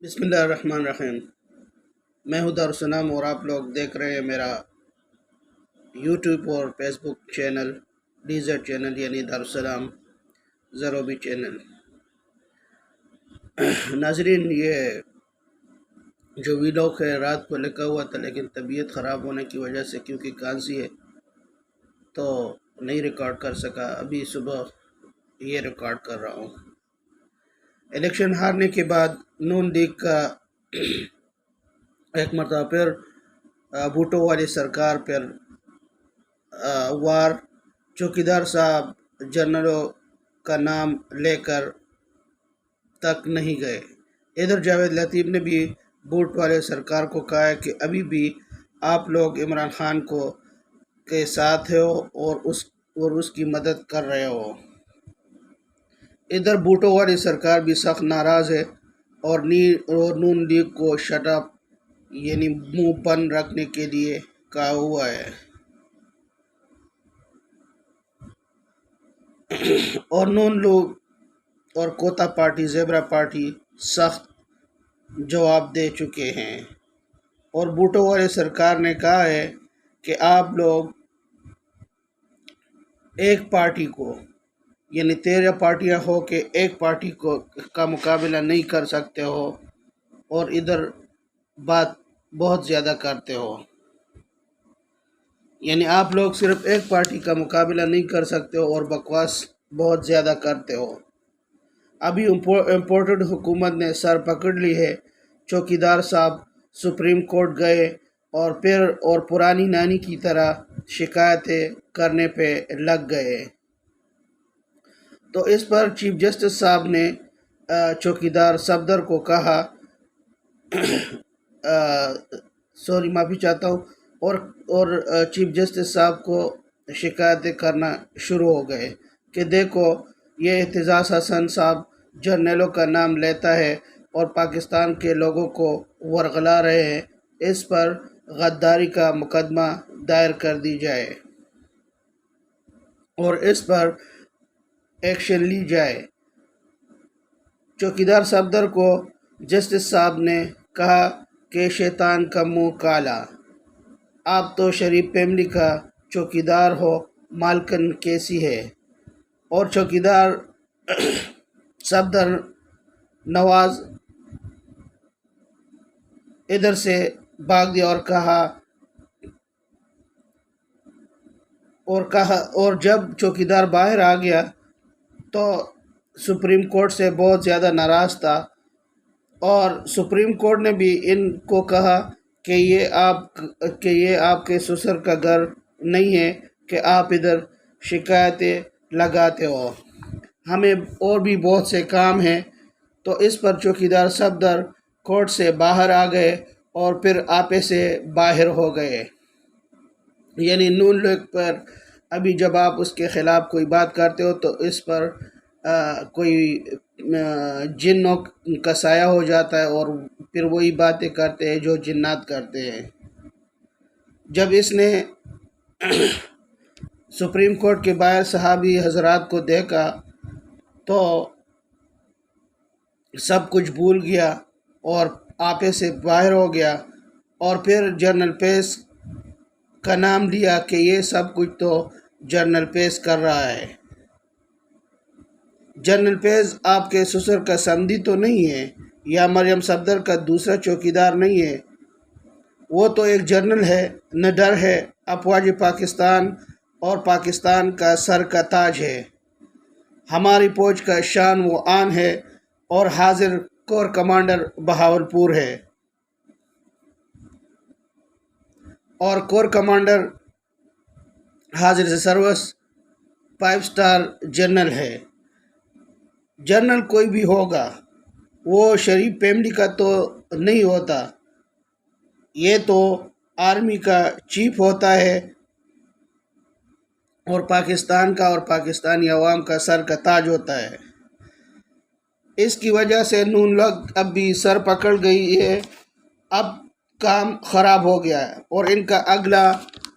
بسم اللہ الرحمن الرحیم۔ میں ہوں دارالسلام اور آپ لوگ دیکھ رہے ہیں میرا یوٹیوب اور فیس بک چینل DZ چینل یعنی دارالسلام زروبی چینل۔ ناظرین، یہ جو ویلاگ ہے رات کو لکھا ہوا تھا، لیکن طبیعت خراب ہونے کی وجہ سے کیونکہ کھانسی ہے تو نہیں ریکارڈ کر سکا۔ ابھی صبح یہ ریکارڈ کر رہا ہوں۔ الیکشن ہارنے کے بعد نون لیگ کا ایک مرتبہ پھر بھٹو والی سرکار پر وار، چوکیدار صاحب جنرلوں کا نام لے کر تک نہیں گئے۔ ادھر جاوید لطیف نے بھی بھوٹ والے سرکار کو کہا ہے کہ ابھی بھی آپ لوگ عمران خان کے ساتھ ہو اور اس کی مدد کر رہے ہو۔ ادھر بھوٹو والی سرکار بھی سخت ناراض ہے اور نون لیگ کو شٹ اپ یعنی منہ بند رکھنے کے لیے کہا ہوا ہے۔ اور نون لوگ اور کوتا پارٹی زیبرا پارٹی سخت جواب دے چکے ہیں، اور بھوٹو والے سرکار نے کہا ہے کہ آپ لوگ ایک پارٹی کو یعنی 13 پارٹیاں ہو کے ایک پارٹی کا مقابلہ نہیں کر سکتے ہو، اور ادھر بات بہت زیادہ کرتے ہو۔ یعنی آپ لوگ صرف ایک پارٹی کا مقابلہ نہیں کر سکتے ہو اور بکواس بہت زیادہ کرتے ہو۔ ابھی امپورٹڈ حکومت نے سر پکڑ لی ہے۔ چوکیدار صاحب سپریم کورٹ گئے اور پرانی نانی کی طرح شکایتیں کرنے پہ لگ گئے۔ تو اس پر چیف جسٹس صاحب نے چوکیدار صفدر کو کہا معافی چاہتا ہوں، اور چیف جسٹس صاحب کو شکایتیں کرنا شروع ہو گئے کہ دیکھو، یہ اعتزاز حسن صاحب جرنیلوں کا نام لیتا ہے اور پاکستان کے لوگوں کو ورغلا رہے ہیں، اس پر غداری کا مقدمہ دائر کر دی جائے اور اس پر ایکشن لی جائے۔ چوکیدار صفدر کو جسٹس صاحب نے کہا کہ شیطان کا منہ کالا، آپ تو شریف فیملی کا چوکیدار ہو، مالکن کیسی ہے؟ اور چوکیدار صفدر نواز ادھر سے بھاگ دیا اور جب چوکیدار باہر آ گیا تو سپریم کورٹ سے بہت زیادہ ناراض تھا، اور سپریم کورٹ نے بھی ان کو کہا کہ یہ آپ کے سسر کا گھر نہیں ہے کہ آپ ادھر شکایتیں لگاتے ہو، ہمیں اور بھی بہت سے کام ہیں۔ تو اس پر چوکیدار صفدر کورٹ سے باہر آ گئے اور پھر آپے سے باہر ہو گئے۔ یعنی نون لیگ پر ابھی جب آپ اس کے خلاف کوئی بات کرتے ہو تو اس پر کوئی جنوں کا سایہ ہو جاتا ہے اور پھر وہی باتیں کرتے ہیں جو جنات کرتے ہیں۔ جب اس نے سپریم کورٹ کے باہر صحابی حضرات کو دیکھا تو سب کچھ بھول گیا اور آپے سے باہر ہو گیا، اور پھر جنرل پیس کا نام لیا کہ یہ سب کچھ تو جنرل پیس کر رہا ہے۔ جنرل پیس آپ کے سسر کا سمدھی تو نہیں ہے، یا مریم صفدر کا دوسرا چوکیدار نہیں ہے، وہ تو ایک جنرل ہے، نڈر ہے، افواج پاکستان اور پاکستان کا سر کا تاج ہے، ہماری فوج کا شان و آن ہے، اور حاضر کور کمانڈر بہاولپور ہے، اور کور کمانڈر حاضر سروس 5 اسٹار جنرل ہے۔ جنرل کوئی بھی ہوگا، وہ شریف فیملی کا تو نہیں ہوتا، یہ تو آرمی کا چیف ہوتا ہے اور پاکستان کا اور پاکستانی عوام کا سر کا تاج ہوتا ہے۔ اس کی وجہ سے نون لیگ اب بھی سر پکڑ گئی ہے، اب کام خراب ہو گیا ہے، اور ان کا اگلا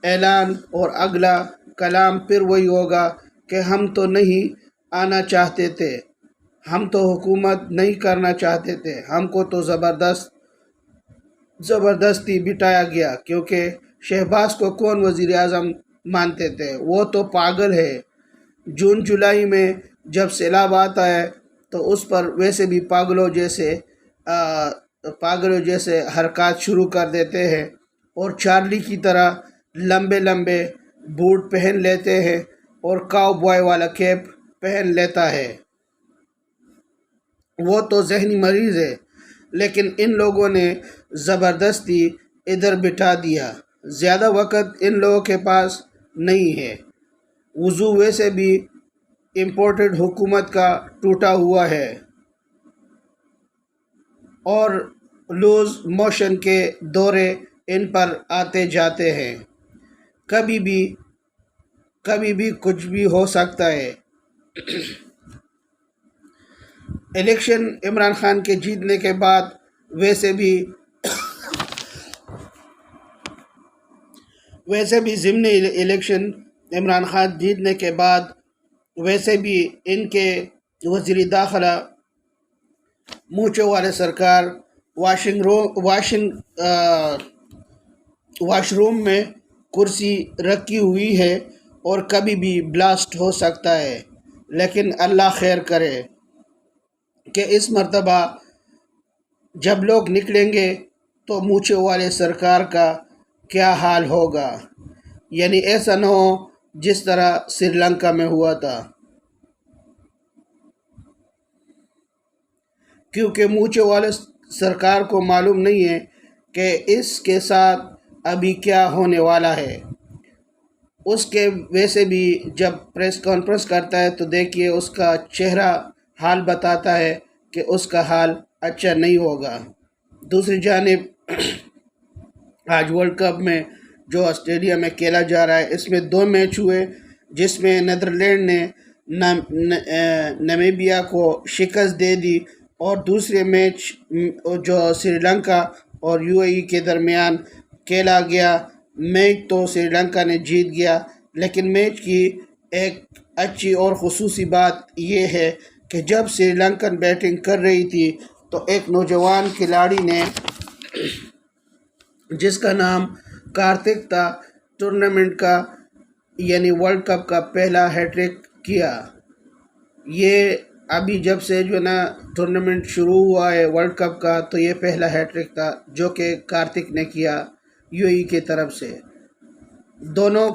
اعلان اور اگلا کلام پھر وہی ہوگا کہ ہم تو نہیں آنا چاہتے تھے، ہم تو حکومت نہیں کرنا چاہتے تھے، ہم کو تو زبردستی بٹھایا گیا، کیونکہ شہباز کو کون وزیر اعظم مانتے تھے؟ وہ تو پاگل ہے۔ جون جولائی میں جب سیلاب آتا ہے تو اس پر ویسے بھی پاگلوں جیسے حرکات شروع کر دیتے ہیں، اور چارلی کی طرح لمبے لمبے بوٹ پہن لیتے ہیں اور کاؤ بوائے والا کیپ پہن لیتا ہے۔ وہ تو ذہنی مریض ہے، لیکن ان لوگوں نے زبردستی ادھر بٹھا دیا۔ زیادہ وقت ان لوگوں کے پاس نہیں ہے۔ وضو ویسے بھی امپورٹڈ حکومت کا ٹوٹا ہوا ہے، اور لوز موشن کے دورے ان پر آتے جاتے ہیں۔ کبھی بھی کچھ بھی ہو سکتا ہے۔ الیکشن عمران خان کے جیتنے کے بعد ویسے بھی ضمن الیکشن عمران خان جیتنے کے بعد ویسے بھی ان کے وزیر داخلہ موچے والے سرکار واش روم میں کرسی رکھی ہوئی ہے اور کبھی بھی بلاسٹ ہو سکتا ہے، لیکن اللہ خیر کرے کہ اس مرتبہ جب لوگ نکلیں گے تو موچے والے سرکار کا کیا حال ہوگا، یعنی ایسا نہ ہو جس طرح سری لنکا میں ہوا تھا، کیونکہ موچے والے سرکار کو معلوم نہیں ہے کہ اس کے ساتھ ابھی کیا ہونے والا ہے۔ اس کے ویسے بھی جب پریس کانفرنس کرتا ہے تو دیکھیے اس کا چہرہ حال بتاتا ہے کہ اس کا حال اچھا نہیں ہوگا۔ دوسری جانب آج ورلڈ کپ میں جو آسٹریلیا میں کھیلا جا رہا ہے، اس میں 2 میچ ہوئے، جس میں نیدرلینڈ نے نمیبیا کو شکست دے دی، اور دوسرے میچ جو سری لنکا اور UAE کے درمیان کھیلا گیا، میچ تو سری لنکا نے جیت گیا، لیکن میچ کی ایک اچھی اور خصوصی بات یہ ہے کہ جب سری لنکن بیٹنگ کر رہی تھی تو ایک نوجوان کھلاڑی نے، جس کا نام کارتک تھا، ٹورنامنٹ کا یعنی ورلڈ کپ کا پہلا ہیٹ-ٹرک کیا۔ یہ ابھی جب سے جو نا ٹورنامنٹ شروع ہوا ہے ورلڈ کپ کا، تو یہ پہلا ہیٹ-ٹرک تھا جو کہ کارتک نے کیا UAE کی طرف سے۔ 2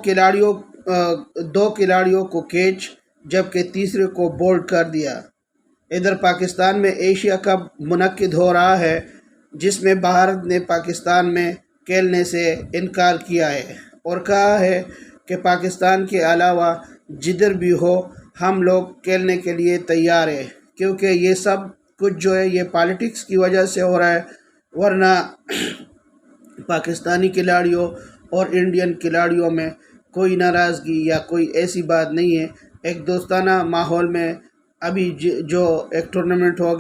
کھلاڑیوں کو کیچ، جبکہ تیسرے کو بولڈ کر دیا۔ ادھر پاکستان میں ایشیا کپ منعقد ہو رہا ہے، جس میں بھارت نے پاکستان میں کھیلنے سے انکار کیا ہے اور کہا ہے کہ پاکستان کے علاوہ جدھر بھی ہو ہم لوگ کھیلنے کے لیے تیار ہیں، کیونکہ یہ سب کچھ جو ہے یہ پالیٹکس کی وجہ سے ہو رہا ہے، ورنہ پاکستانی کھلاڑیوں اور انڈین کھلاڑیوں میں کوئی ناراضگی یا کوئی ایسی بات نہیں ہے۔ ایک دوستانہ ماحول میں ابھی جو ایک ٹورنامنٹ ہو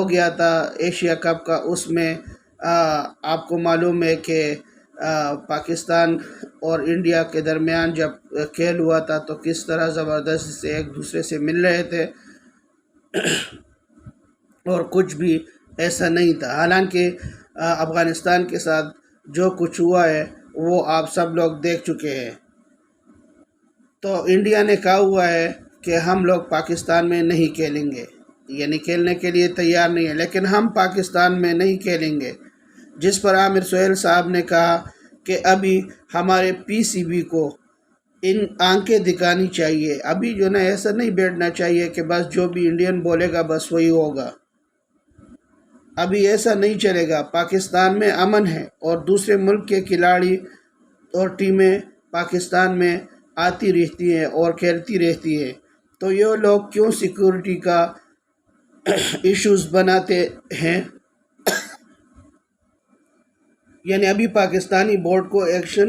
گیا تھا ایشیا کپ کا، اس میں آپ کو معلوم ہے کہ پاکستان اور انڈیا کے درمیان جب کھیل ہوا تھا تو کس طرح زبردستی سے ایک دوسرے سے مل رہے تھے، اور کچھ بھی ایسا نہیں تھا۔ حالانکہ افغانستان کے ساتھ جو کچھ ہوا ہے وہ آپ سب لوگ دیکھ چکے ہیں۔ تو انڈیا نے کہا ہوا ہے کہ ہم لوگ پاکستان میں نہیں کھیلیں گے، یعنی کھیلنے کے لیے تیار نہیں ہے، لیکن ہم پاکستان میں نہیں کھیلیں گے، جس پر عامر سہیل صاحب نے کہا کہ ابھی ہمارے PCB کو ان آنکھیں دکھانی چاہیے، ابھی جو نا ایسا نہیں بیٹھنا چاہیے کہ بس جو بھی انڈین بولے گا بس وہی ہوگا، ابھی ایسا نہیں چلے گا۔ پاکستان میں امن ہے اور دوسرے ملک کے کھلاڑی اور ٹیمیں پاکستان میں آتی رہتی ہیں اور کھیلتی رہتی ہیں، تو یہ لوگ کیوں سیکورٹی کا ایشوز بناتے ہیں؟ یعنی ابھی پاکستانی بورڈ کو ایکشن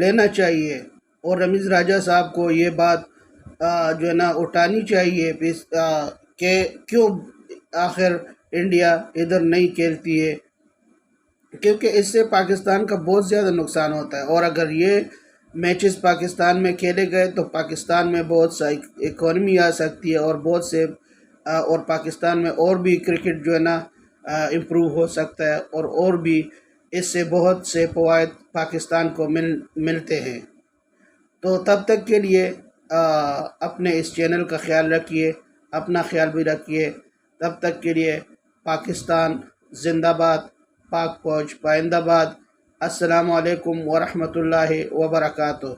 لینا چاہیے، اور رمیز راجہ صاحب کو یہ بات جو ہے نا اٹھانی چاہیے کہ کیوں آخر انڈیا ادھر نہیں کھیلتی ہے، کیونکہ اس سے پاکستان کا بہت زیادہ نقصان ہوتا ہے، اور اگر یہ میچز پاکستان میں کھیلے گئے تو پاکستان میں بہت سا اکانومی آ سکتی ہے اور بہت سے اور پاکستان میں اور بھی کرکٹ جو ہے نا امپروو ہو سکتا ہے، اور بھی اس سے بہت سے فوائد پاکستان کو ملتے ہیں۔ تو تب تک کے لیے اپنے اس چینل کا خیال رکھیے، اپنا خیال بھی رکھیے۔ تب تک کے لیے پاکستان زندہ باد، پاک فوج پائندہ باد۔ السلام علیکم ورحمۃ اللہ وبرکاتہ۔